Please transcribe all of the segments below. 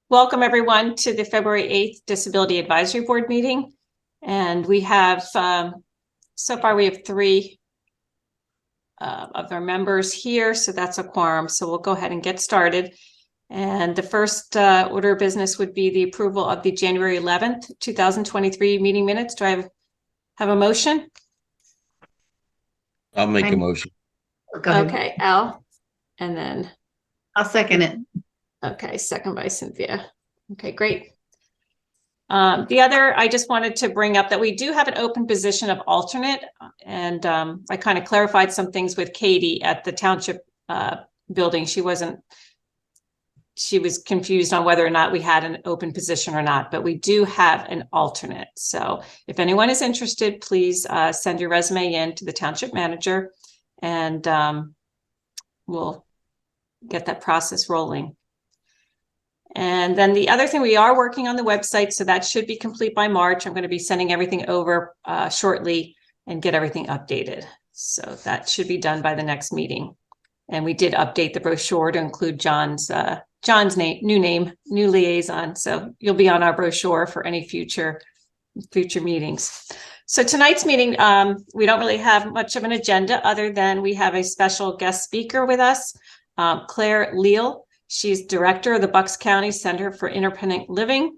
Welcome everyone to the February 8th Disability Advisory Board meeting. And we have, so far we have 3 of our members here, so that's a quorum. So we'll go ahead and get started. And the first order of business would be the approval of the January 11th, 2023 meeting minutes. Do I have a motion? I'll make a motion. Go ahead. Okay, Al, and then I'll second it. Okay, second by Cynthia. Okay, great. The other, I just wanted to bring up that we do have an open position of alternate, and I kind of clarified some things with Katie at the township building. She was confused on whether or not we had an open position or not, but we do have an alternate. So if anyone is interested, please send your resume in to the township manager, and we'll get that process rolling. And then the other thing, we are working on the website, so that should be complete by March. I'm going to be sending everything over shortly and get everything updated. So that should be done by the next meeting. And we did update the brochure to include John's new liaison. So you'll be on our brochure for any future meetings. So tonight's meeting, we don't really have much of an agenda other than we have a special guest speaker with us, Claire Leal. She's director of the Bucks County Center for Independent Living,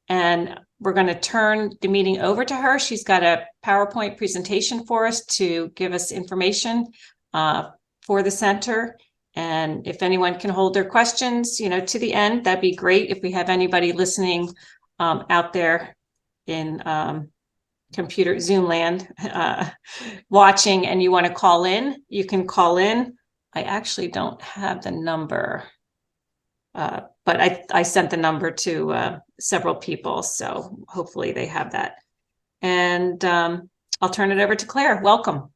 and we're going to turn the meeting over to her. She's got a PowerPoint presentation for us to give us information for the center. And if anyone can hold their questions, to the end, that'd be great. If we have anybody listening out there in computer Zoom land watching and you want to call in, you can call in. I actually don't have the number. But I sent the number to several people, so hopefully they have that. And I'll turn it over to Claire. Welcome.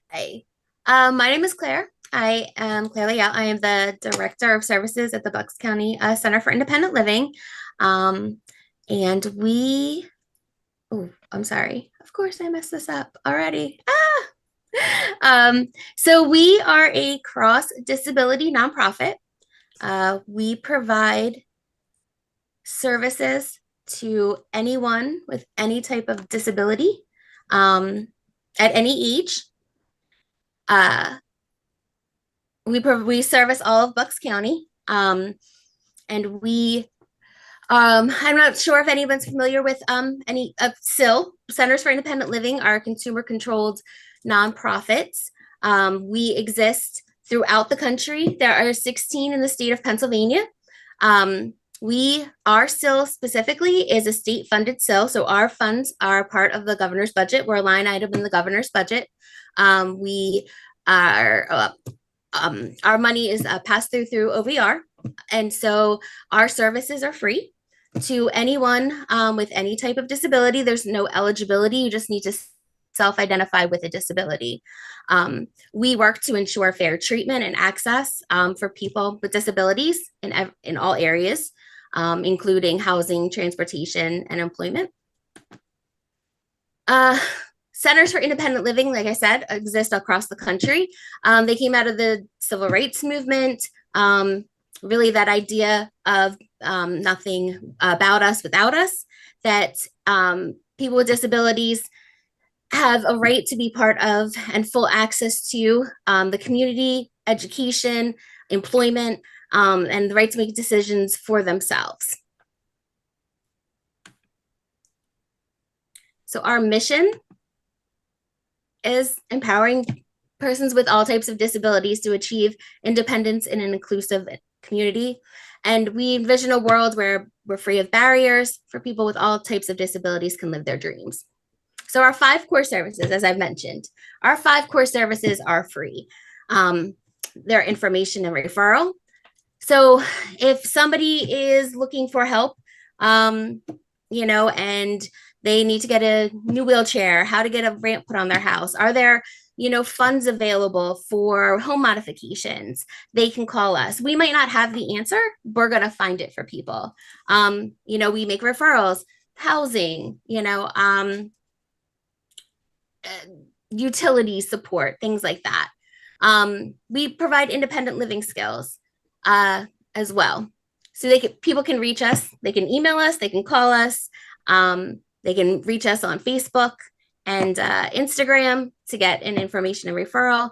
Hey, my name is Claire. I am Claire Leal. I am the Director of Services at the Bucks County Center for Independent Living. And I'm sorry. Of course I messed this up already. So we are a cross-disability nonprofit. We provide services to anyone with any type of disability at any age. We service all of Bucks County, and we I'm not sure if anyone's familiar with any of CIL, Centers for Independent Living, are consumer-controlled nonprofits. We exist throughout the country. There are 16 in the state of Pennsylvania. Our CIL specifically is a state-funded CIL, so our funds are part of the governor's budget. We're a line item in the governor's budget. Our money is passed through OVR, and so our services are free to anyone with any type of disability. There's no eligibility. You just need to self-identify with a disability. We work to ensure fair treatment and access for people with disabilities in all areas, including housing, transportation, and employment. Centers for Independent Living, like I said, exist across the country. They came out of the civil rights movement, really that idea of nothing about us without us, that people with disabilities have a right to be part of and full access to the community, education, employment, and the right to make decisions for themselves. So our mission is empowering persons with all types of disabilities to achieve independence in an inclusive community. And we envision a world where we're free of barriers for people with all types of disabilities can live their dreams. So our 5 core services, as I've mentioned, our 5 core services are free. They're information and referral. So if somebody is looking for help, and they need to get a new wheelchair, how to get a ramp put on their house, are there funds available for home modifications, they can call us. We might not have the answer. We're going to find it for people. We make referrals, housing, utility support, things like that. We provide independent living skills. as well. So people can reach us. They can email us. They can call us. They can reach us on Facebook and Instagram to get an information and referral.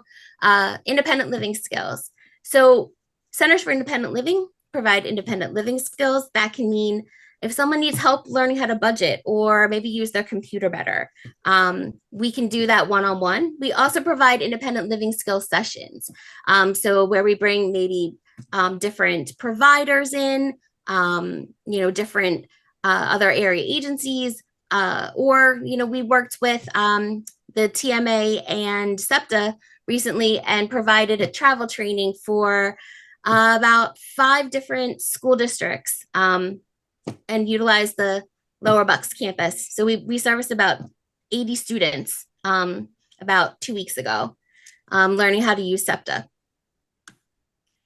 Independent living skills. So Centers for Independent Living provide independent living skills. That can mean if someone needs help learning how to budget or maybe use their computer better, we can do that one-on-one. We also provide independent living skills sessions. So where we bring maybe different providers in, different other area agencies, or, we worked with the TMA and SEPTA recently and provided a travel training for about 5 different school districts and utilized the Lower Bucks campus. So we serviced about 80 students about 2 weeks ago, learning how to use SEPTA.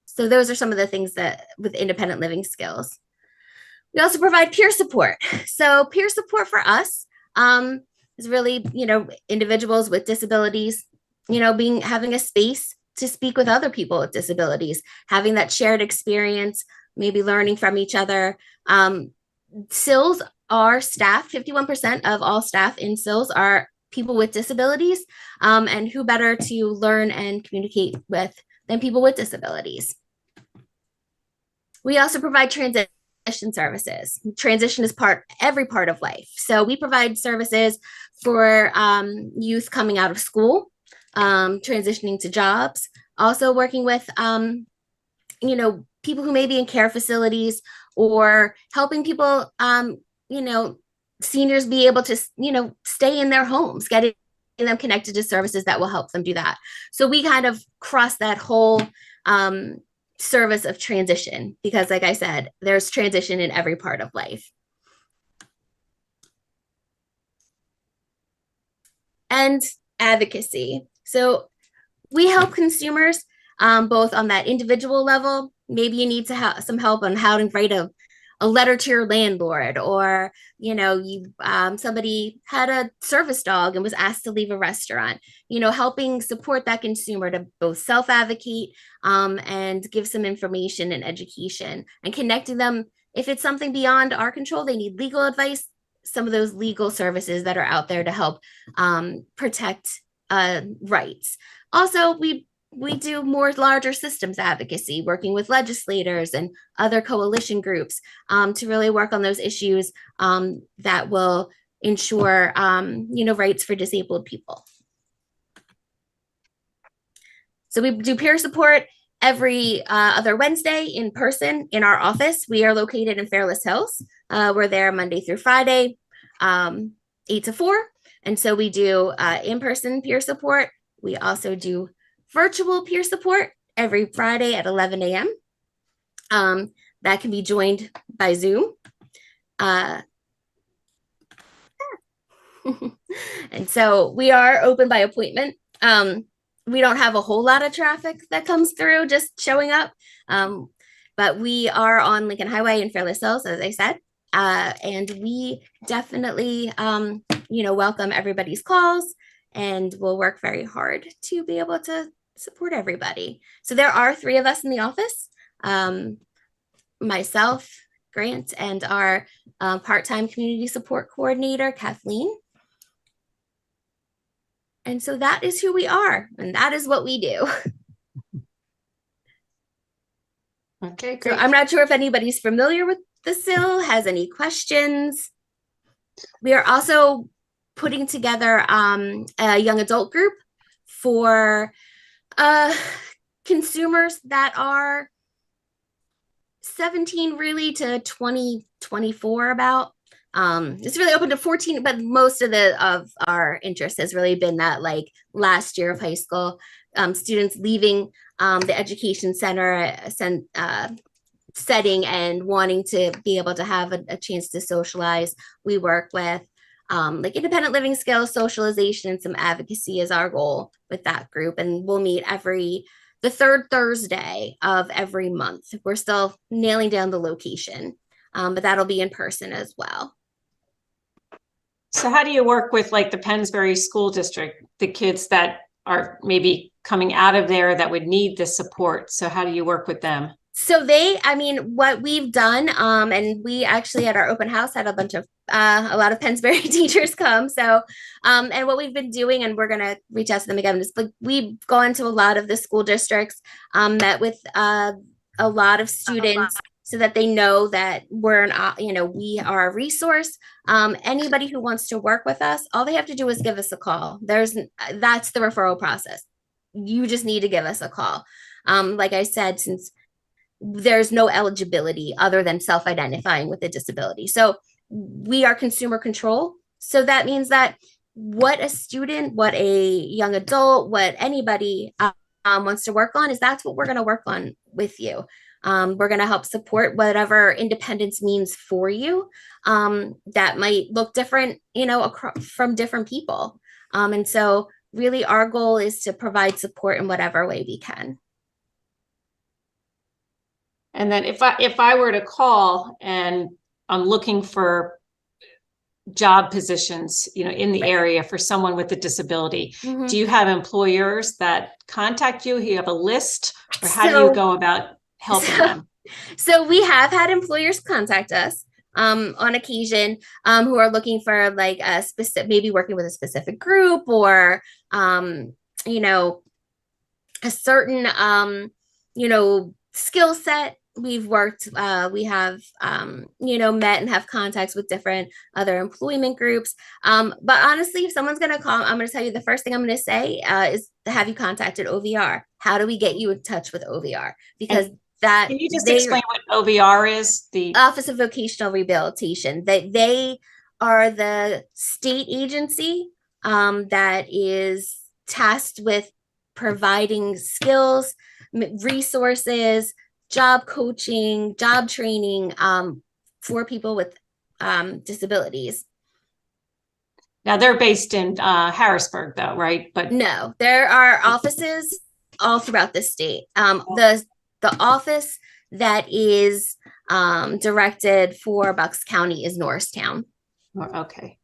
So those are some of the things that with independent living skills. We also provide peer support. So peer support for us is really, individuals with disabilities, having a space to speak with other people with disabilities, having that shared experience, maybe learning from each other. SILs are staff. 51% of all staff in SILs are people with disabilities, and who better to learn and communicate with than people with disabilities. We also provide transition services. Transition is every part of life. So we provide services for youth coming out of school, transitioning to jobs, also working with, people who may be in care facilities or helping people, seniors be able to, stay in their homes, getting them connected to services that will help them do that. So we kind of cross that whole service of transition because, like I said, there's transition in every part of life. And advocacy. So we help consumers both on that individual level. Maybe you need to have some help on how to write a letter to your landlord, or somebody had a service dog and was asked to leave a restaurant. Helping support that consumer to both self-advocate and give some information and education, and connecting them if it's something beyond our control. They need legal advice. Some of those legal services that are out there to help protect rights. Also, we do more larger systems advocacy, working with legislators and other coalition groups to really work on those issues that will ensure, rights for disabled people. So we do peer support every other Wednesday in person in our office. We are located in Fairless Hills. We're there Monday through Friday, 8 to 4. And so we do in-person peer support. We also do virtual peer support every Friday at 11 a.m. That can be joined by Zoom. And so we are open by appointment. We don't have a whole lot of traffic that comes through just showing up. But we are on Lincoln Highway in Fairless Hills, as I said. And we definitely, welcome everybody's calls, and we'll work very hard to be able to support everybody. So there are 3 of us in the office, myself, Grant, and our part-time community support coordinator, Kathleen. And so that is who we are, and that is what we do. Okay, great. So I'm not sure if anybody's familiar with the SIL, has any questions. We are also putting together a young adult group for consumers that are 17 really to 20, 24 about. It's really open to 14, but most of our interest has really been that last year of high school, students leaving the education center setting and wanting to be able to have a chance to socialize. We work with independent living skills, socialization, and some advocacy is our goal with that group. And we'll meet the 3rd Thursday of every month. We're still nailing down the location, but that'll be in person as well. So how do you work with the Pennsbury School District, the kids that are maybe coming out of there that would need the support? So how do you work with them? So what we've done, and we actually at our open house had a lot of Pennsbury teachers come. So, and what we've been doing, and we're gonna reach out to them again, is like we've gone to a lot of the school districts, met with a lot of students so that they know that we are a resource. Anybody who wants to work with us, all they have to do is give us a call. That's the referral process. You just need to give us a call. Like I said, since there's no eligibility other than self-identifying with a disability. So we are consumer control. So that means that what a student, what a young adult, what anybody wants to work on that's what we're going to work on with you. We're going to help support whatever independence means for you. That might look different, from different people. And so really our goal is to provide support in whatever way we can. And then if I were to call and I'm looking for job positions, in the area for someone with a disability, do you have employers that contact you? Do you have a list, or how do you go about helping them? So we have had employers contact us on occasion, who are looking for like a specific, maybe working with a specific group, or a certain skill set. We have met and have contacts with different other employment groups. But honestly, if someone's going to call, I'm going to tell you the first thing I'm going to say is, have you contacted OVR? How do we get you in touch with OVR? Because can you just explain what OVR is? The Office of Vocational Rehabilitation. They are the state agency that is tasked with providing skills, resources, job coaching, job training for people with disabilities. Now they're based in Harrisburg, though, right? But no, there are offices all throughout the state. The office that is directed for Bucks County is Norristown. Okay.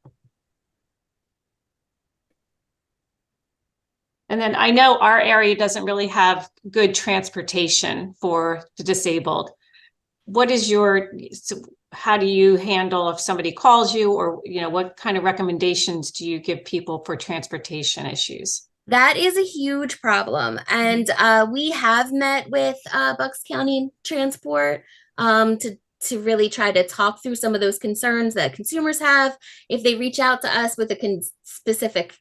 And then I know our area doesn't really have good transportation for the disabled. How do you handle if somebody calls you, or, what kind of recommendations do you give people for transportation issues? That is a huge problem. And we have met with Bucks County Transport to really try to talk through some of those concerns that consumers have. If they reach out to us with a specific,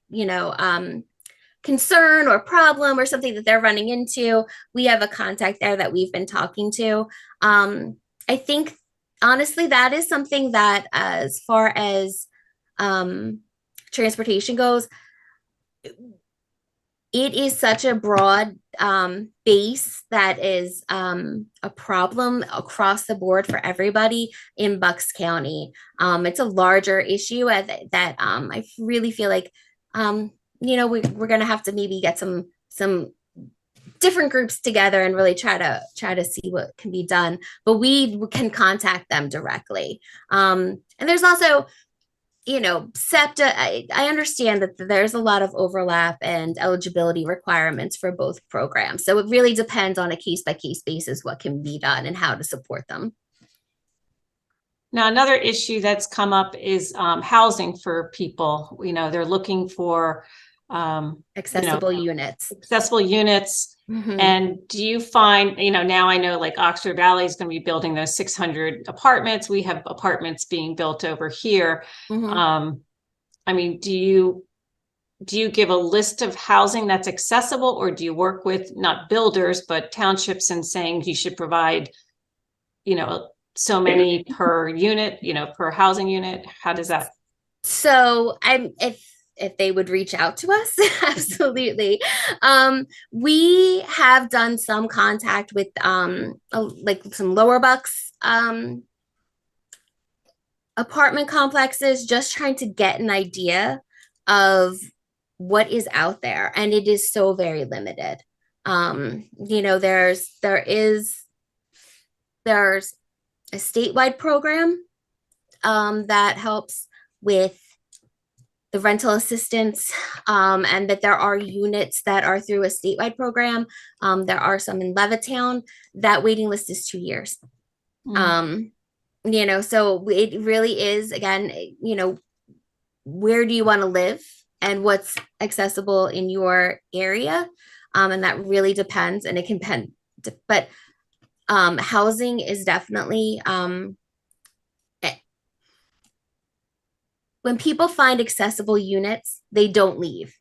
concern or problem or something that they're running into, we have a contact there that we've been talking to. I think, honestly, that is something that, as far as transportation goes, it is such a broad base that is a problem across the board for everybody in Bucks County. It's a larger issue that I really feel like we're going to have to maybe get some different groups together and really try to see what can be done. But we can contact them directly. And there's also, SEPTA, I understand that there's a lot of overlap and eligibility requirements for both programs. So it really depends on a case-by-case basis what can be done and how to support them. Now, another issue that's come up is housing for people. They're looking for accessible units. Accessible units. Mm-hmm. And do you find, now I know like Oxford Valley is going to be building those 600 apartments. We have apartments being built over here. Mm-hmm. Do you give a list of housing that's accessible, or do you work with not builders, but townships and saying you should provide, so many per unit, per housing unit? How does that? So if they would reach out to us, absolutely. We have done some contact with like some lower Bucks apartment complexes, just trying to get an idea of what is out there, and it is so very limited. There's a statewide program that helps with the rental assistance, and that there are units that are through a statewide program. There are some in Levittown. That waiting list is 2 years. So it really is, again, where do you want to live and what's accessible in your area? And that really depends, and it can depend, but housing is definitely, when people find accessible units, they don't leave.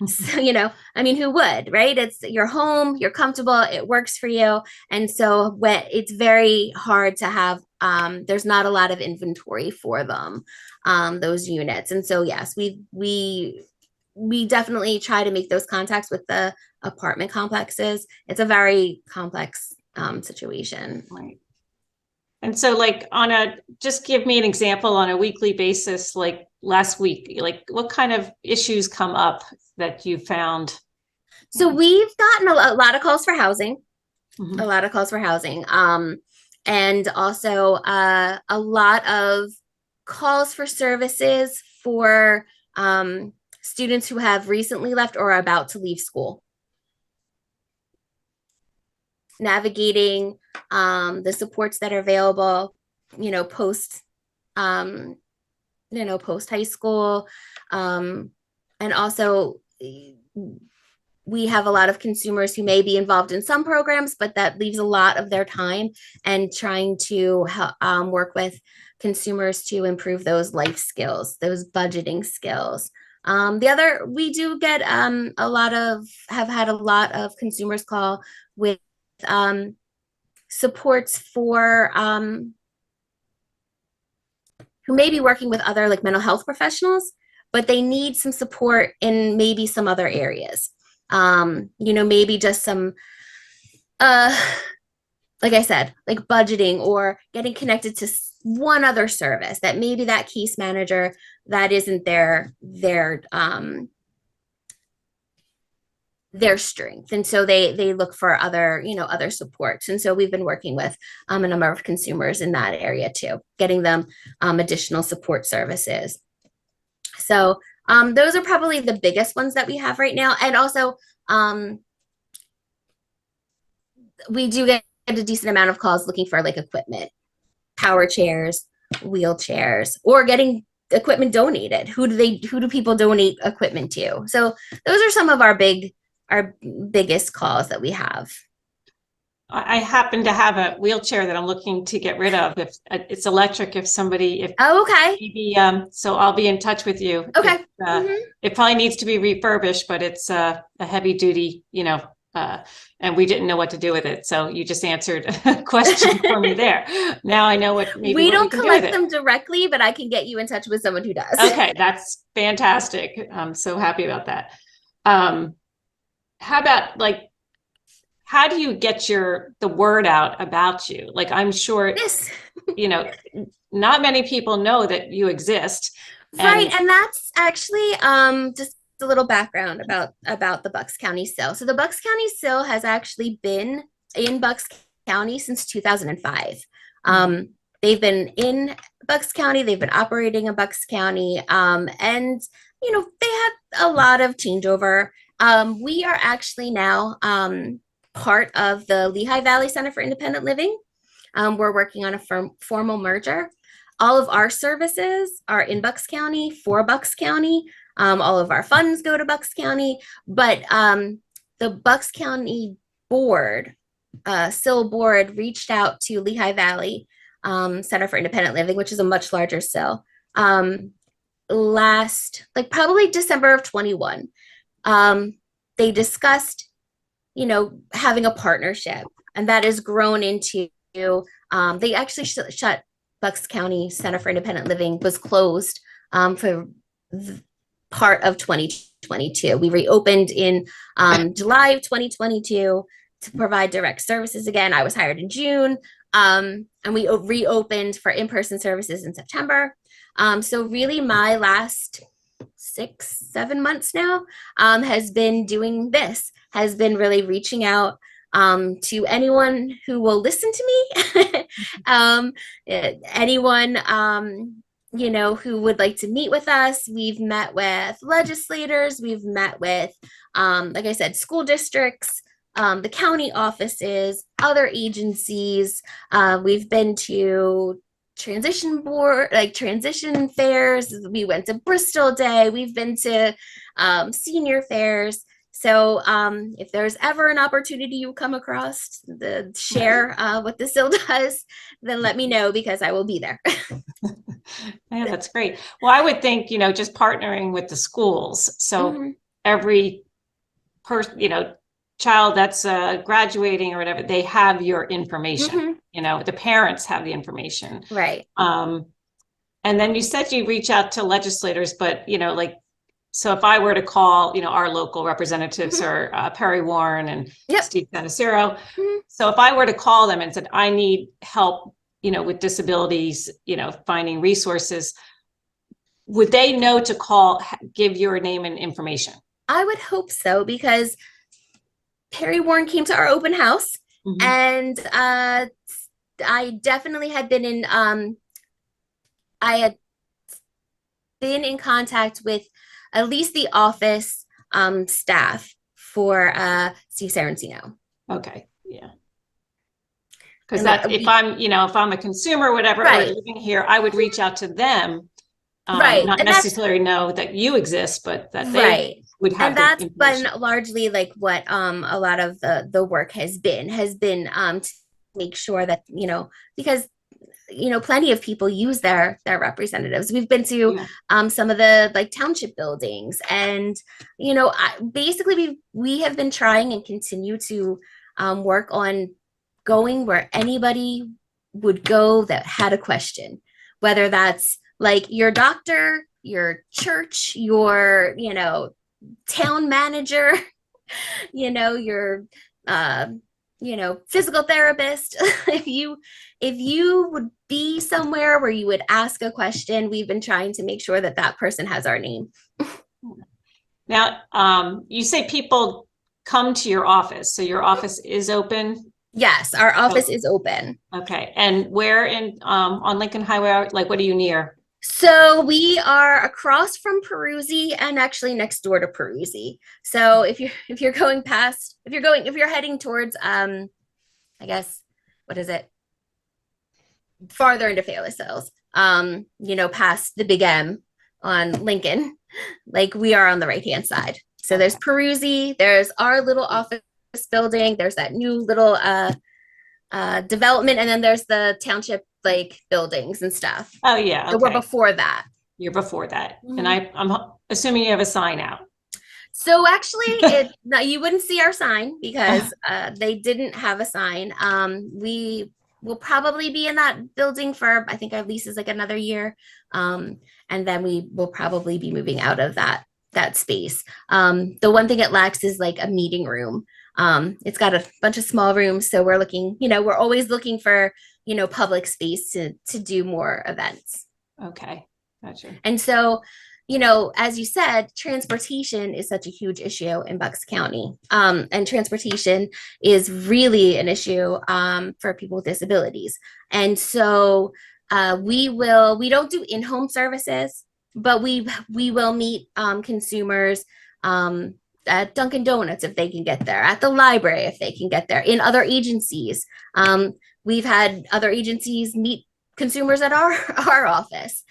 So, who would, right? It's your home, you're comfortable, it works for you. And so it's very hard to have, there's not a lot of inventory for them, those units. And so, yes, we definitely try to make those contacts with the apartment complexes. It's a very complex situation. Right. And so just give me an example on a weekly basis, like last week, like what kind of issues come up that you found? So we've gotten a lot of calls for housing, a lot of calls for housing. And also a lot of calls for services for students who have recently left or are about to leave school. Navigating the supports that are available, post high school. And also we have a lot of consumers who may be involved in some programs, but that leaves a lot of their time and trying to work with consumers to improve those life skills, those budgeting skills. We do get have had a lot of consumers call with supports for who may be working with other mental health professionals, but they need some support in maybe some other areas. Maybe just some, like I said, like budgeting or getting connected to one other service that maybe that case manager that isn't their strength. And so they look for other, other supports. And so we've been working with a number of consumers in that area too, getting them additional support services. So those are probably the biggest ones that we have right now. And also we do get a decent amount of calls looking for equipment, power chairs, wheelchairs, or getting equipment donated. Who do people donate equipment to? So those are some of our biggest calls that we have. I happen to have a wheelchair that I'm looking to get rid of. If it's electric, Okay. Maybe, so I'll be in touch with you. Okay. It probably needs to be refurbished, but it's a heavy duty, and we didn't know what to do with it. So you just answered a question for me there. Now I know we don't collect them directly, but I can get you in touch with someone who does. Okay. That's fantastic. I'm so happy about that. How about how do you get the word out about you? I'm sure, yes. Not many people know that you exist. Right. And that's actually just a little background about the Bucks County SIL. So the Bucks County SIL has actually been in Bucks County since 2005. They've been in Bucks County. They've been operating in Bucks County. And, they had a lot of changeover. We are actually now part of the Lehigh Valley Center for Independent Living. We're working on a formal merger. All of our services are in Bucks County for Bucks County. All of our funds go to Bucks County, but the Bucks County board, SIL board, reached out to Lehigh Valley Center for Independent Living, which is a much larger SIL, probably December of 21. They discussed having a partnership, and that has grown into, they actually shut Bucks County Center for Independent Living, was closed for part of 2022. We reopened in July of 2022 to provide direct services again. I was hired in June, and we reopened for in-person services in September. So really my last 6-7 months now has been doing this, has been really reaching out to anyone who will listen to me, anyone who would like to meet with us. We've met with legislators, we've met with, like I said, school districts, the county offices, other agencies. We've been to transition fairs. We went to Bristol Day. We've been to senior fairs. So if there's ever an opportunity you come across to share what the SIL does, then let me know because I will be there. Yeah, that's great. Well, I would think, just partnering with the schools. So every person, child that's graduating or whatever, they have your information. The parents have the information. Right. And then you said you reach out to legislators, but, so if I were to call, our local representatives or Perry Warren and Steve Sanacero. So if I were to call them and said, I need help, with disabilities, finding resources, would they know to call, give your name and information? I would hope so, because Perry Warren came to our open house and I definitely had been in, I had been in contact with at least the office staff for Steve Sarantino. Okay. Yeah. Because if I'm a consumer or whatever, or living here, I would reach out to them. Not necessarily know that you exist, but that they would have. And that's been largely like what a lot of the work has been to make sure that, because plenty of people use their representatives. We've been to some of the like township buildings, and basically we have been trying and continue to work on going where anybody would go that had a question, whether that's like your doctor, your church, your town manager, your physical therapist. if you would be somewhere where you would ask a question, we've been trying to make sure that that person has our name. Now, you say people come to your office, so your office is open? Yes, our office is open. Okay. And where on Lincoln Highway, like what are you near? So we are across from Peruzzi and actually next door to Peruzzi. So if you're heading towards I guess, what is it? Farther into Fairless Hills, past the Big M on Lincoln, like we are on the right-hand side. So there's Peruzzi, there's our little office building, there's that new little development, and then there's the township like buildings and stuff. Oh yeah. Okay. So we're before that. You're before that. And I'm assuming you have a sign out. So actually you wouldn't see our sign because they didn't have a sign. We will probably be in that building for, I think our lease is like another year. And then we will probably be moving out of that space. The one thing it lacks is like a meeting room. It's got a bunch of small rooms. So we're looking, we're always looking for, public space to do more events. Okay. Gotcha. And so, as you said, transportation is such a huge issue in Bucks County. And transportation is really an issue for people with disabilities. And so we don't do in-home services, but we will meet consumers at Dunkin' Donuts if they can get there, at the library if they can get there, in other agencies. We've had other agencies meet consumers at our office.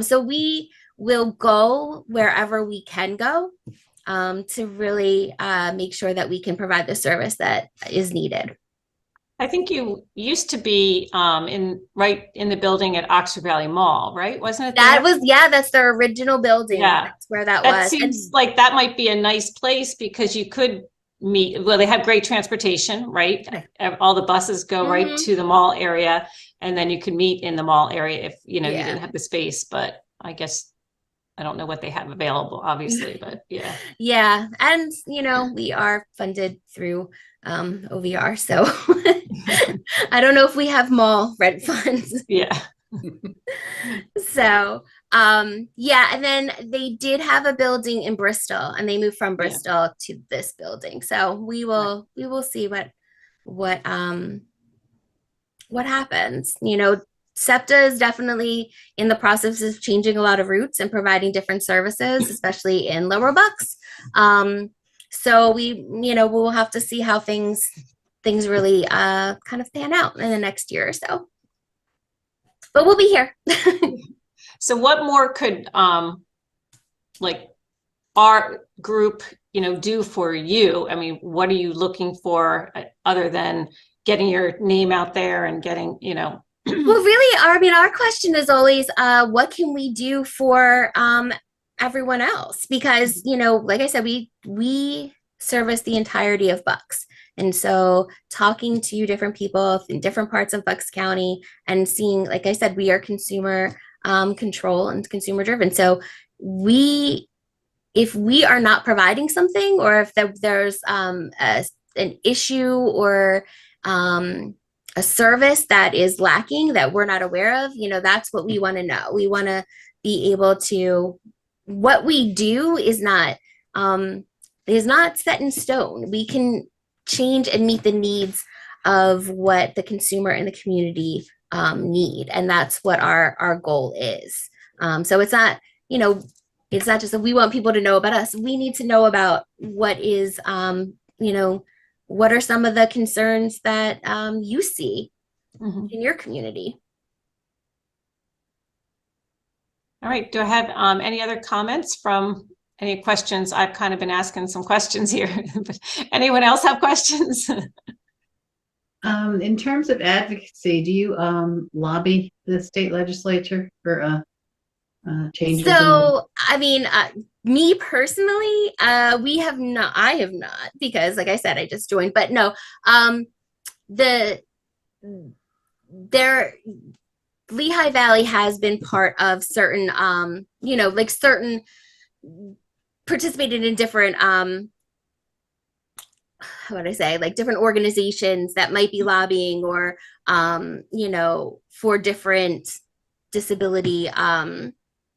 So we will go wherever we can go to really make sure that we can provide the service that is needed. I think you used to be right in the building at Oxford Valley Mall, right? Wasn't it? That's their original building. Yeah. That's where that was. Seems like that might be a nice place because you could meet. Well, they have great transportation, right? All the buses go right to the mall area, and then you can meet in the mall area if you didn't have the space. But I guess I don't know what they have available, obviously, but yeah. Yeah. And, we are funded through OVR. So I don't know if we have mall rent funds. Yeah. So, yeah. And then they did have a building in Bristol and they moved from Bristol to this building. So we will see what happens. SEPTA is definitely in the process of changing a lot of routes and providing different services, especially in Lower Bucks. So we'll have to see how things really kind of pan out in the next year or so. But we'll be here. So what more could like our group, do for you? I mean, what are you looking for other than getting your name out there and getting, Well, really, our question is always, what can we do for everyone else? Because, like I said, we service the entirety of Bucks. And so talking to different people in different parts of Bucks County and seeing, like I said, we are consumer control and consumer driven. So if we are not providing something, or if there's an issue or a service that is lacking that we're not aware of, that's what we want to know. We want to be able to, what we do is not set in stone. We can change and meet the needs of what the consumer and the community need. And that's what our goal is. So it's not, it's not just that we want people to know about us. We need to know about what is, what are some of the concerns that you see in your community? All right. Do I have any other comments from any questions? I've kind of been asking some questions here. But anyone else have questions? In terms of advocacy, do you lobby the state legislature for changes? So, me personally, I have not, because like I said, I just joined, but no, Lehigh Valley has been part of certain, certain participated in different, how would I say, like different organizations that might be lobbying or, for different disability,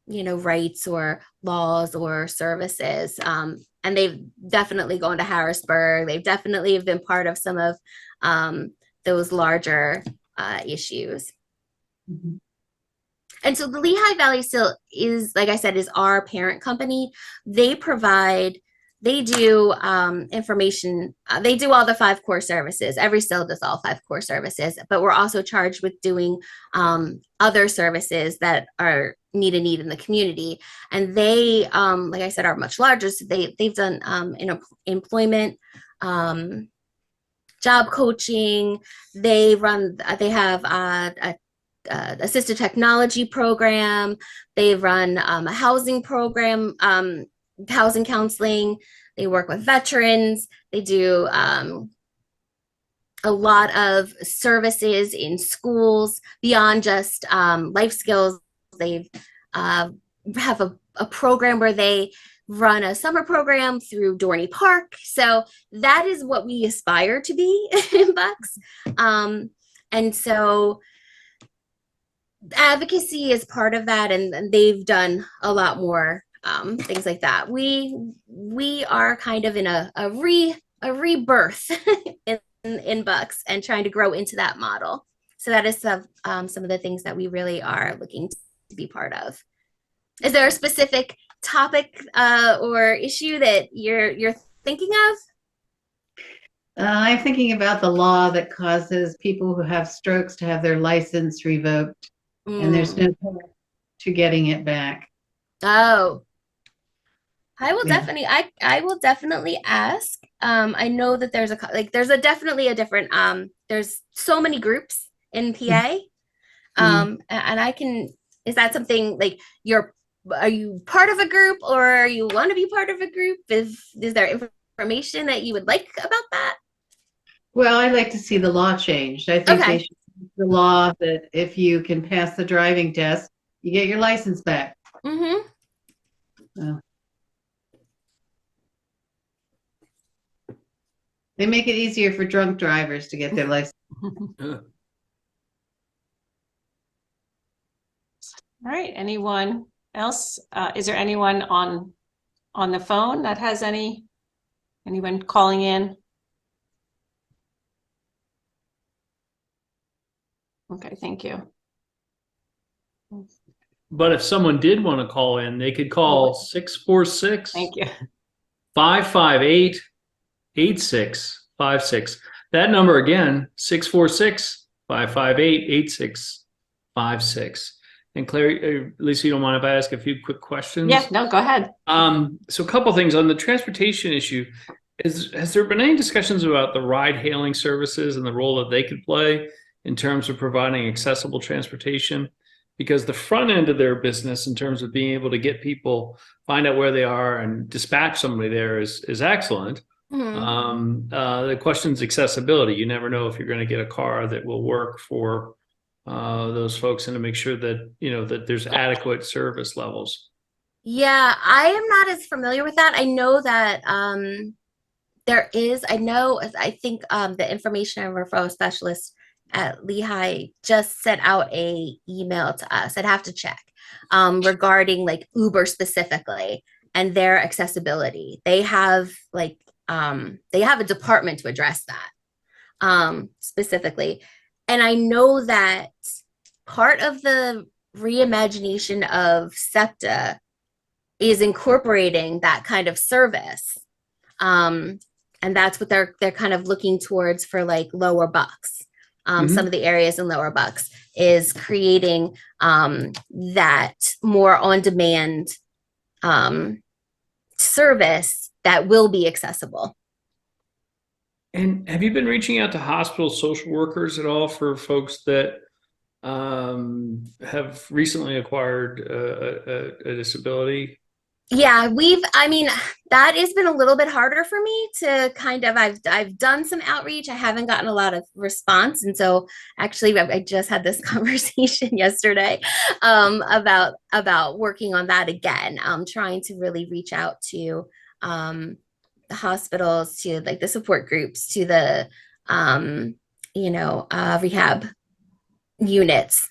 rights or laws or services. And they've definitely gone to Harrisburg. They've definitely have been part of some of those larger issues. Mm-hmm. And so the Lehigh Valley still is, like I said, is our parent company. They do information. They do all the 5 core services. Every still does all 5 core services, but we're also charged with doing other services that are need in the community. And they, like I said, are much larger. So they've done employment, job coaching. They have a assistive technology program. They run a housing program, housing counseling. They work with veterans. They do a lot of services in schools beyond just life skills. They have a program where they run a summer program through Dorney Park. So that is what we aspire to be in Bucks. And so advocacy is part of that, and they've done a lot more things like that. We are kind of in a rebirth in Bucks and trying to grow into that model. So that is some of the things that we really are looking to be part of. Is there a specific topic or issue that you're thinking of? I'm thinking about the law that causes people who have strokes to have their license revoked, and there's no path to getting it back. Oh, I will definitely ask. I know that there's definitely a different there's so many groups in PA. And I can, is that something like are you part of a group, or you want to be part of a group? Is there information that you would like about that? Well, I'd like to see the law changed. I think they should change the law that if you can pass the driving test, you get your license back. They make it easier for drunk drivers to get their license. All right. Anyone else? Is there anyone on the phone that has anyone calling in? Okay, thank you. But if someone did want to call in, they could call 646 Thank you. 558 8656. That number again, 646 558 8656. And Claire, Lisa, you don't mind if I ask a few quick questions? Yeah, no, go ahead. So a couple things on the transportation issue. Has there been any discussions about the ride hailing services and the role that they could play in terms of providing accessible transportation? Because the front end of their business in terms of being able to get people, find out where they are and dispatch somebody there is excellent. The question is accessibility. You never know if you're going to get a car that will work for those folks, and to make sure that, you know, that there's adequate service levels. Yeah, I am not as familiar with that. I know that I think the information and referral specialist at Lehigh just sent out a email to us. I'd have to check regarding like Uber specifically and their accessibility. They have a department to address that specifically. And I know that part of the reimagination of SEPTA is incorporating that kind of service. And that's what they're kind of looking towards for like lower bucks. Some of the areas in lower bucks is creating that more on-demand service that will be accessible. And have you been reaching out to hospital social workers at all for folks that have recently acquired a disability? Yeah, that has been a little bit harder for me to kind of, I've done some outreach. I haven't gotten a lot of response. And so actually I just had this conversation yesterday about working on that again, trying to really reach out to the hospitals, to like the support groups, to the, rehab units.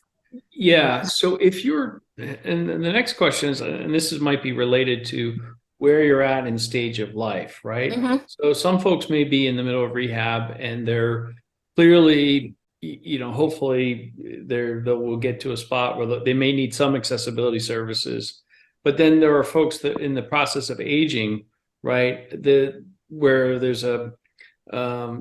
Yeah. So if you're, and the next question is, and might be related to where you're at in stage of life, right? So some folks may be in the middle of rehab and they're clearly, hopefully they will get to a spot where they may need some accessibility services. But then there are folks that in the process of aging, right? Where there's the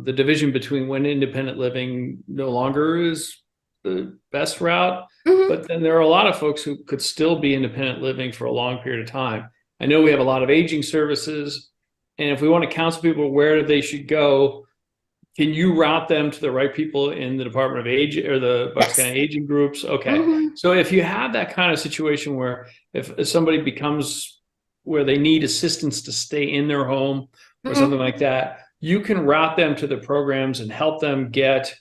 division between when independent living no longer is the best route, but then there are a lot of folks who could still be independent living for a long period of time. I know we have a lot of aging services, and if we want to counsel people where they should go, can you route them to the right people in the Department of Age or the Bucks County Aging Groups? Okay. So if you have that kind of situation where if somebody becomes where they need assistance to stay in their home or something like that, you can route them to the programs and help them get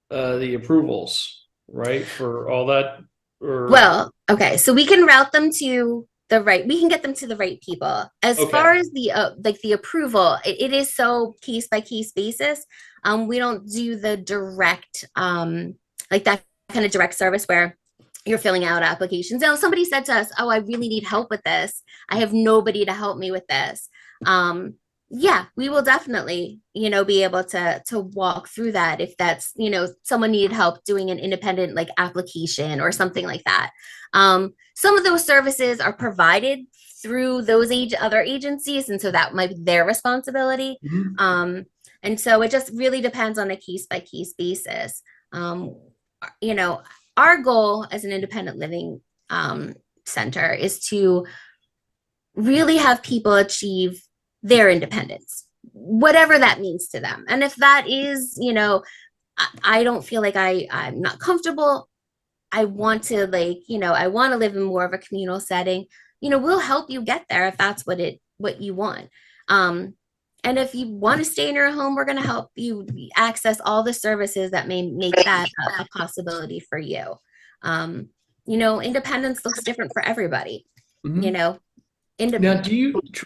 the approvals, right, for all that? Well, okay, so we can route them to we can get them to the right people. As far as the approval, it is so case by case basis. We don't do the direct like that kind of direct service where you're filling out applications. Now, somebody said to us, "Oh, I really need help with this. I have nobody to help me with this." Yeah, we will definitely, be able to walk through that if that's, someone needed help doing an independent like application or something like that. Some of those services are provided through those other agencies, and so that might be their responsibility. And so it just really depends on a case by case basis. Our goal as an independent living center is to really have people achieve their independence, whatever that means to them. And if that is, I don't feel like I'm not comfortable, I want to I want to live in more of a communal setting, we'll help you get there if that's what you want. And if you want to stay in your home, we're going to help you access all the services that may make that a possibility for you. Independence looks different for everybody, Now,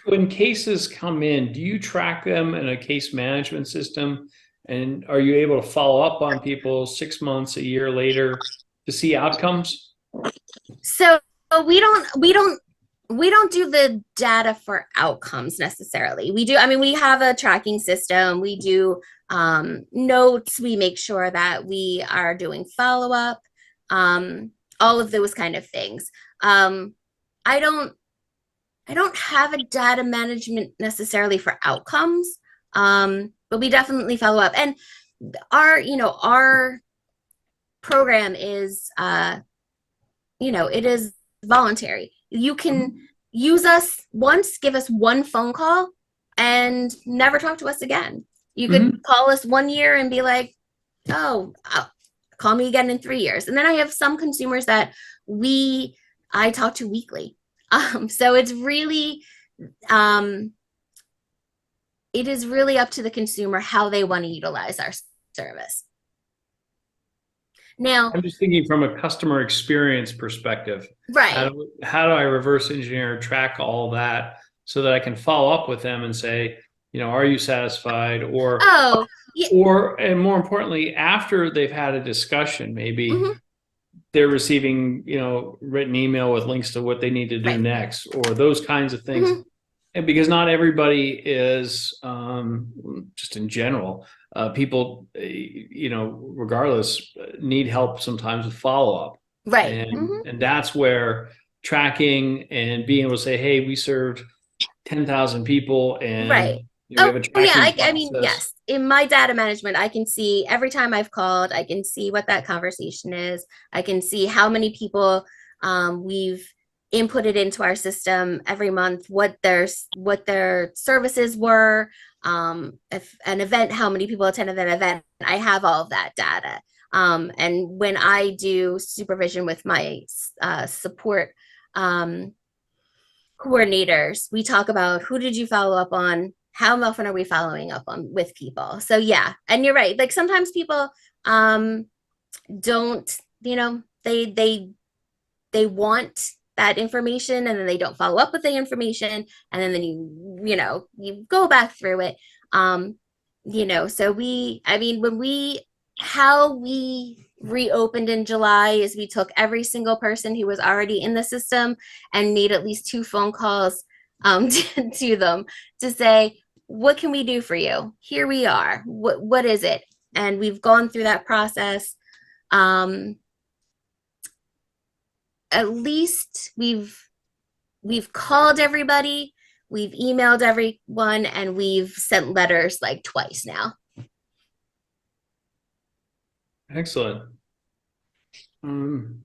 when cases come in, do you track them in a case management system? And are you able to follow up on people 6 months, a year later to see outcomes? So we don't do the data for outcomes necessarily. We have a tracking system. We do notes. We make sure that we are doing follow-up. all of those kind of things. I don't have a data management necessarily for outcomes, but we definitely follow up. And our program is, it is voluntary. You can use us once, give us one phone call, and never talk to us again. You could call us 1 year and be like, oh, call me again in 3 years. And then I have some consumers that I talk to weekly. So it's really, it is really up to the consumer how they want to utilize our service. Now, I'm just thinking from a customer experience perspective, right? How do I reverse engineer, track all that so that I can follow up with them and say, are you satisfied? Or, and more importantly, after they've had a discussion, maybe they're receiving, written email with links to what they need to do next, or those kinds of things. And because not everybody is, just in general, people, regardless, need help sometimes with follow-up. Right. And that's where tracking and being able to say, hey, we served 10,000 people and we have a tracking I mean, yes. In my data management, I can see every time I've called, I can see what that conversation is. I can see how many people we've inputted into our system every month, what their services were, if an event, how many people attended that event. I have all of that data. And when I do supervision with my support coordinators, we talk about who did you follow up on? How often are we following up on with people? So yeah, and you're right. Like sometimes people don't, they want that information and then they don't follow up with the information, and then you go back through it. So how we reopened in July is we took every single person who was already in the system and made at least 2 phone calls to them to say, what can we do for you? Here we are. What is it? And we've gone through that process. At least we've called everybody, we've emailed everyone, and we've sent letters like twice now. Excellent.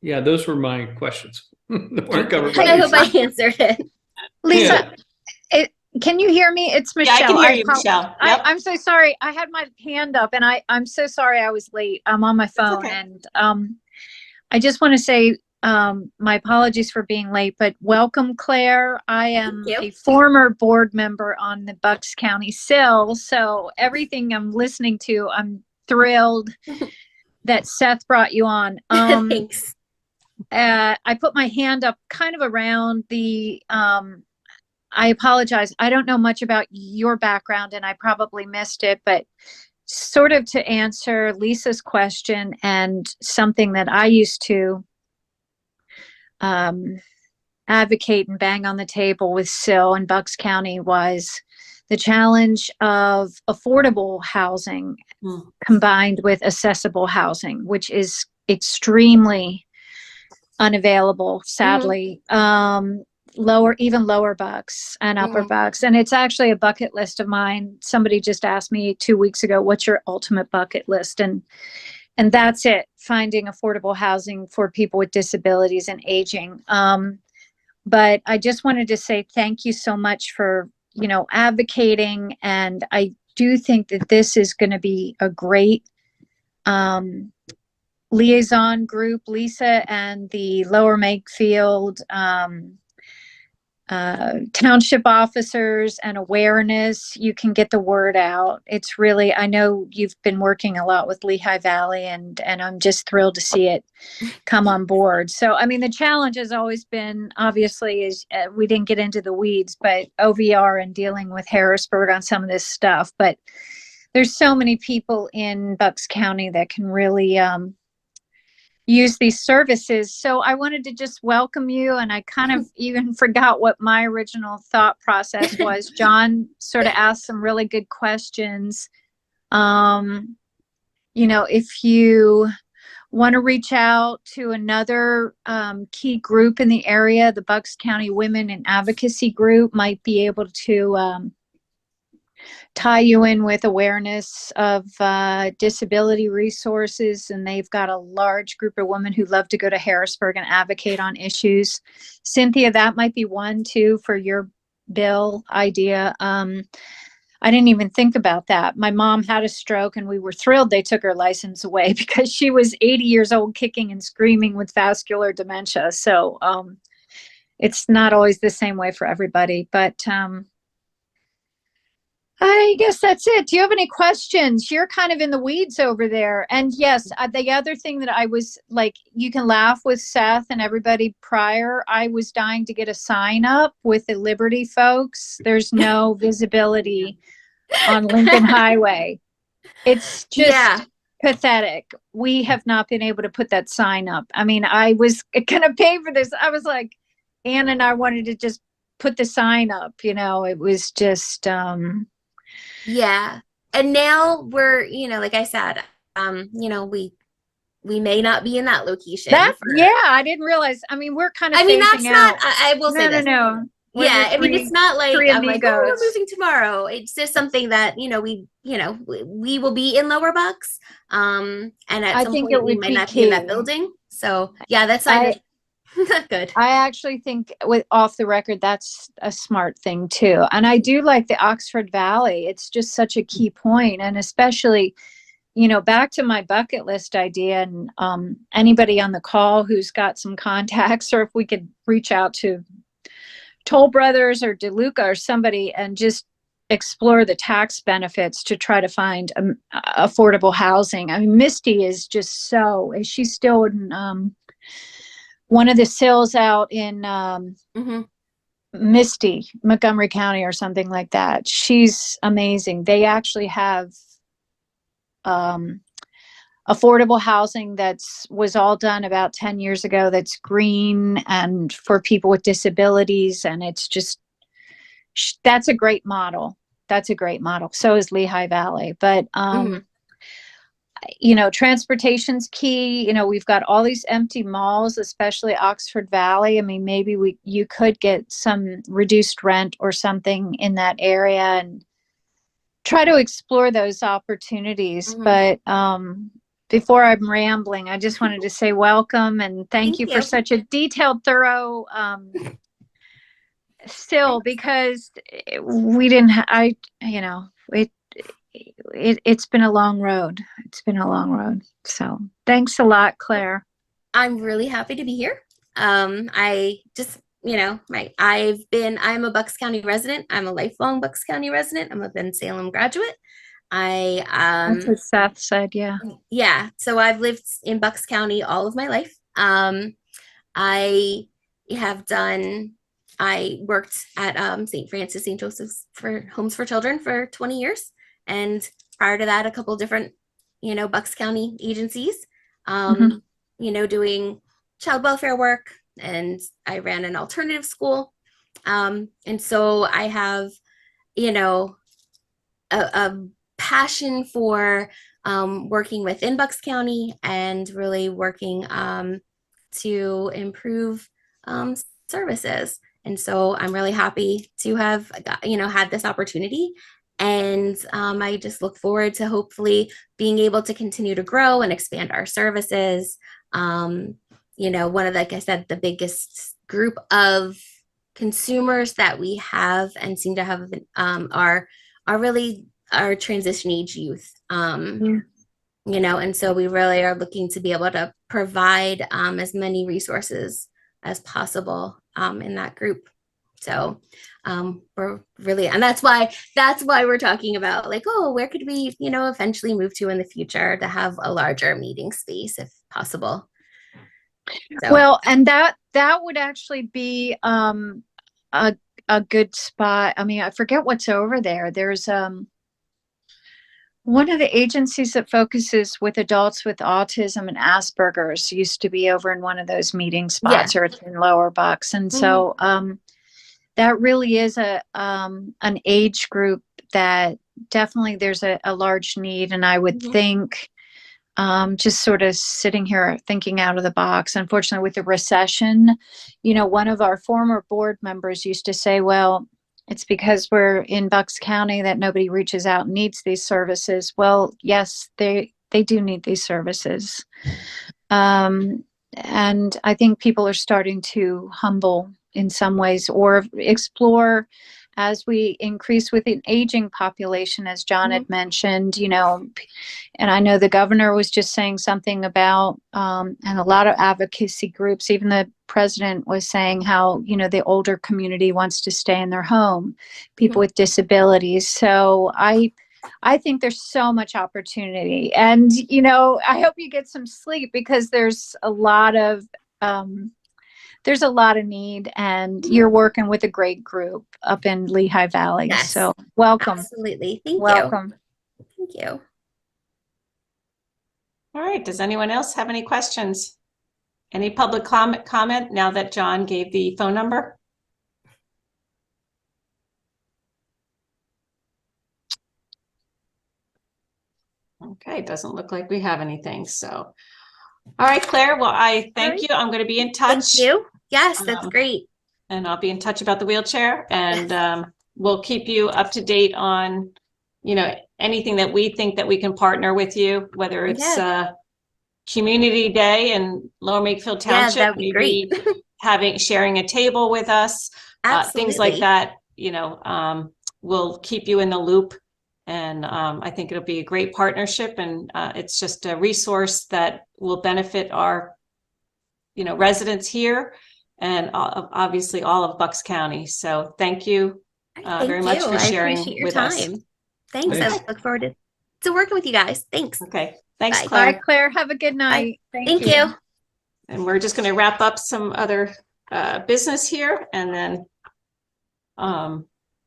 Yeah, those were my questions. I hope I answered it. Lisa, can you hear me? It's Michelle. Yeah, I can hear you, Michelle. Yep. I'm so sorry. I had my hand up and I'm so sorry I was late. I'm on my phone. Okay. And I just want to say my apologies for being late, but welcome, Claire. I am a former board member on the Bucks County SIL, so everything I'm listening to, I'm thrilled that Seth brought you on. Thanks. I put my hand up kind of around the, I apologize. I don't know much about your background and I probably missed it, but sort of to answer Lisa's question and something that I used to advocate and bang on the table with SIL in Bucks County was the challenge of affordable housing combined with accessible housing, which is extremely unavailable, sadly. Even lower Bucks and upper Bucks. And it's actually a bucket list of mine. Somebody just asked me 2 weeks ago, what's your ultimate bucket list? And that's it, finding affordable housing for people with disabilities and aging. But I just wanted to say thank you so much for, advocating. And I do think that this is going to be a great liaison group. Lisa and the Lower Makefield township officers and awareness, you can get the word out. It's really, I know you've been working a lot with Lehigh Valley and I'm just thrilled to see it come on board. So, I mean, the challenge has always been, obviously, is we didn't get into the weeds, but OVR and dealing with Harrisburg on some of this stuff. But there's so many people in Bucks County that can really use these services. So I wanted to just welcome you. And I kind of even forgot what my original thought process was. John sort of asked some really good questions. If you Want to reach out to another key group in the area. The Bucks County Women in Advocacy Group might be able to tie you in with awareness of disability resources. And they've got a large group of women who love to go to Harrisburg and advocate on issues. Cynthia, that might be one too for your bill idea. I didn't even think about that. My mom had a stroke and we were thrilled they took her license away because she was 80 years old, kicking and screaming with vascular dementia. So it's not always the same way for everybody, but I guess that's it. Do you have any questions? You're kind of in the weeds over there. And yes, the other thing that I was like, you can laugh with Seth and everybody prior. I was dying to get a sign up with the Liberty folks. There's no visibility on Lincoln Highway. It's just pathetic. We have not been able to put that sign up. I mean, I was going to pay for this. I was like, Ann and I wanted to just put the sign up, you know, it was just, yeah. And now we're, like I said, we may not be in that location. I didn't realize. I mean, we're kind of that's out. not, I will say this. No. Yeah, I mean, it's not like I'm like, oh, we're moving tomorrow. It's just something that, we will be in Lower Bucks. And at some point we might not be in that building. So yeah, that's not good. I actually think with off the record, that's a smart thing too. And I do like the Oxford Valley. It's just such a key point. And especially, back to my bucket list idea, and anybody on the call who's got some contacts, or if we could reach out to Toll Brothers or DeLuca or somebody and just explore the tax benefits to try to find affordable housing. I mean, Misty is just she's still in one of the sills out in Misty, Montgomery County or something like that. She's amazing. They actually have affordable housing was all done about 10 years ago. That's green and for people with disabilities. And it's just, that's a great model. So is Lehigh Valley, but, transportation's key. We've got all these empty malls, especially Oxford Valley. I mean, maybe you could get some reduced rent or something in that area and try to explore those opportunities. But, before I'm rambling, I just wanted to say welcome and thank you for such a detailed, thorough still, because we didn't. It's been a long road. So thanks a lot, Claire. I'm really happy to be here. I just, I'm a Bucks County resident. I'm a lifelong Bucks County resident. I'm a Bensalem graduate. That's what Seth said. Yeah. So I've lived in Bucks County all of my life. I worked at St. Francis, St. Joseph's for Homes for Children for 20 years. And prior to that, a couple different, Bucks County agencies, doing child welfare work. And I ran an alternative school. And so I have, a passion for working within Bucks County and really working to improve services. And so I'm really happy to have, had this opportunity. And I just look forward to hopefully being able to continue to grow and expand our services. One of, like I said, the biggest group of consumers that we have and seem to have are really our transition age youth. And so we really are looking to be able to provide as many resources as possible in that group. So we're really, and that's why we're talking about like, oh, where could we, eventually move to in the future to have a larger meeting space if possible. So. Well, and that would actually be a good spot. I mean, I forget what's over there. There's one of the agencies that focuses with adults with autism and Asperger's used to be over in one of those meeting spots, or it's in Lower Bucks. And so that really is an age group that definitely there's a large need. And I would think just sort of sitting here thinking out of the box. Unfortunately, with the recession, one of our former board members used to say, well, it's because we're in Bucks County that nobody reaches out and needs these services. Well, yes, they do need these services. And I think people are starting to humble in some ways or explore as we increase with an aging population, as John had mentioned, and I know the governor was just saying something about, and a lot of advocacy groups, even the president was saying how, the older community wants to stay in their home, people with disabilities. So I think there's so much opportunity, and, I hope you get some sleep because there's a lot of need, and you're working with a great group up in Lehigh Valley. Yes, so welcome. Absolutely. Thank you. Welcome. Thank you. All right. Does anyone else have any questions? Any public comment now that John gave the phone number? Okay. Doesn't look like we have anything. So, all right, Claire. Well, I thank you. I'm going to be in touch. Thank you. Yes, that's great. And I'll be in touch about the wheelchair, and we'll keep you up to date on, anything that we think that we can partner with you, whether it's Community Day in Lower Makefield Township, that'd be great. sharing a table with us, things like that. We'll keep you in the loop, and I think it'll be a great partnership, and it's just a resource that will benefit our, residents here, and obviously all of Bucks County. So thank you very much for sharing with us. Thanks. I look forward to working with you guys. Thanks. Okay. Thanks, Bye. Claire. Bye, Claire. Have a good night. Thank you. And we're just going to wrap up some other business here, and then, all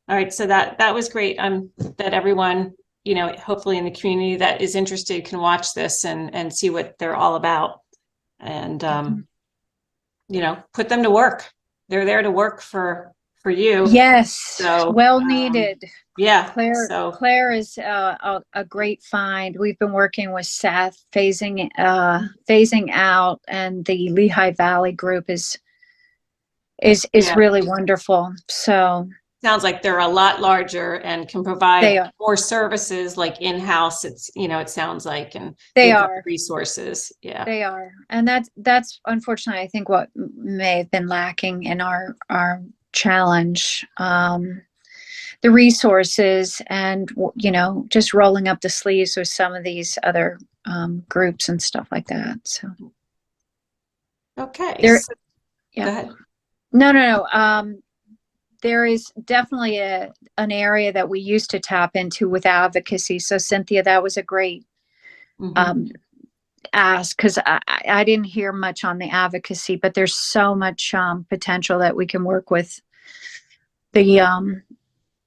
right. So that was great. That everyone, hopefully in the community that is interested can watch this and see what they're all about, and put them to work. They're there to work for you. Yes. So well needed. Yeah. Claire is a great find. We've been working with Seth phasing out, and the Lehigh Valley group is really wonderful. So sounds like they're a lot larger and can provide more services like in-house. It's, it sounds like, and they are resources. Yeah, they are. And that's unfortunately, I think, what may have been lacking in our challenge. The resources and, just rolling up the sleeves with some of these other groups and stuff like that. So. Okay. Go ahead. No. There is definitely an area that we used to tap into with advocacy. So Cynthia, that was a great ask, because I didn't hear much on the advocacy, but there's so much potential that we can work with the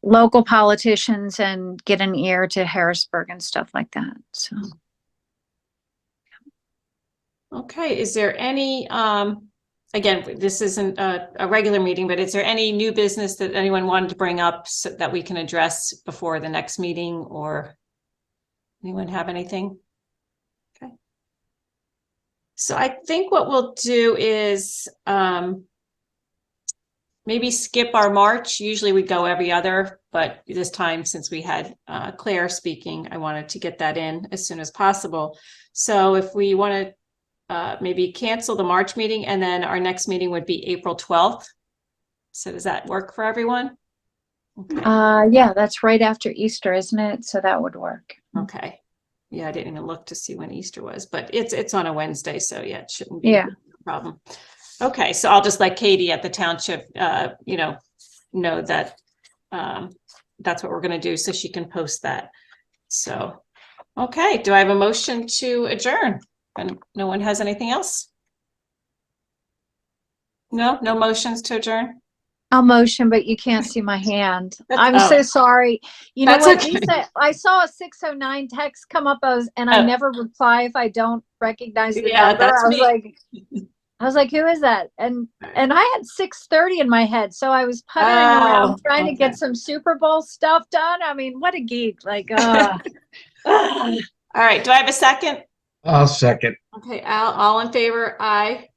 local politicians and get an ear to Harrisburg and stuff like that. So. Okay. Is there any, again, this isn't a regular meeting, but is there any new business that anyone wanted to bring up so that we can address before the next meeting, or anyone have anything? Okay. So I think what we'll do is maybe skip our March. Usually we go every other, but this time, since we had Claire speaking, I wanted to get that in as soon as possible. So if we want to maybe cancel the March meeting, and then our next meeting would be April 12th. So does that work for everyone? Okay. Yeah, that's right after Easter, isn't it? So that would work. Okay. Yeah, I didn't even look to see when Easter was, but it's on a Wednesday, so yeah, it shouldn't be a problem. Okay, so I'll just let Katie at the township, know that that's what we're going to do, so she can post that. So, okay, do I have a motion to adjourn? And no one has anything else? No motions to adjourn? I'll motion, but you can't see my hand. I'm Oh. so sorry. You know That's what, okay. Lisa? I saw a 609 text come up, and I never reply if I don't recognize the Yeah, number. that's me. I was like, who is that? And I had 6:30 in my head, so I was puttering around trying to get some Super Bowl stuff done. I mean, what a geek! Like, all right. Do I have a second? I'll second. Okay, Al, all in favor? Aye.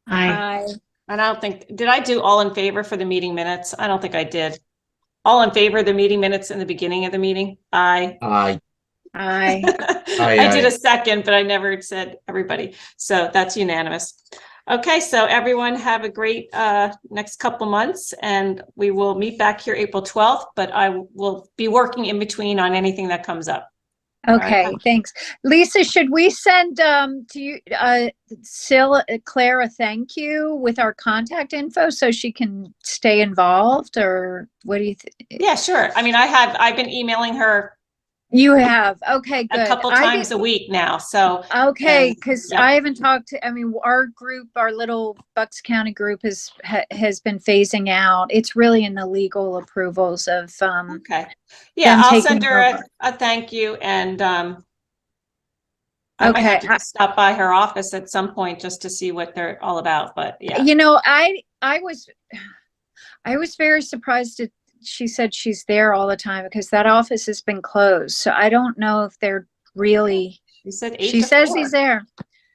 I And I don't think, did I do all in favor for the meeting minutes? I don't think I did. All in favor of the meeting minutes in the beginning of the meeting? Aye. Aye. I I did aye. a second, but I never said everybody. So that's unanimous. Okay, so everyone have a great next couple months, and we will meet back here April 12th, but I will be working in between on anything that comes up. Okay, thanks. Lisa, should we send to you Claire a thank you with our contact info so she can stay involved, or what do you think? Yeah, sure. I mean, I've been emailing her You have. Okay, good. a couple times a week now. So okay, and- because yep. I haven't talked to, I mean, our group, our little Bucks County group has been phasing out. It's really in the legal approvals of Okay. Yeah, them I'll send taking her over. a thank you, and I might Okay. have to just stop by her office at some point just to see what they're all about. But yeah. You know, I was very surprised that she said she's there all the time, because that office has been closed. So I don't know if they're really. She said 8 She to says 4. he's there.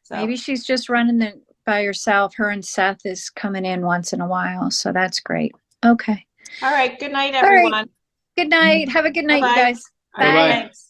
So, Maybe she's just running it by herself. Her and Seth is coming in once in a while, so that's great. Okay. all right. Good night, All right. everyone. Good night. Have a good night, you Bye-bye. guys. All right, Bye. thanks.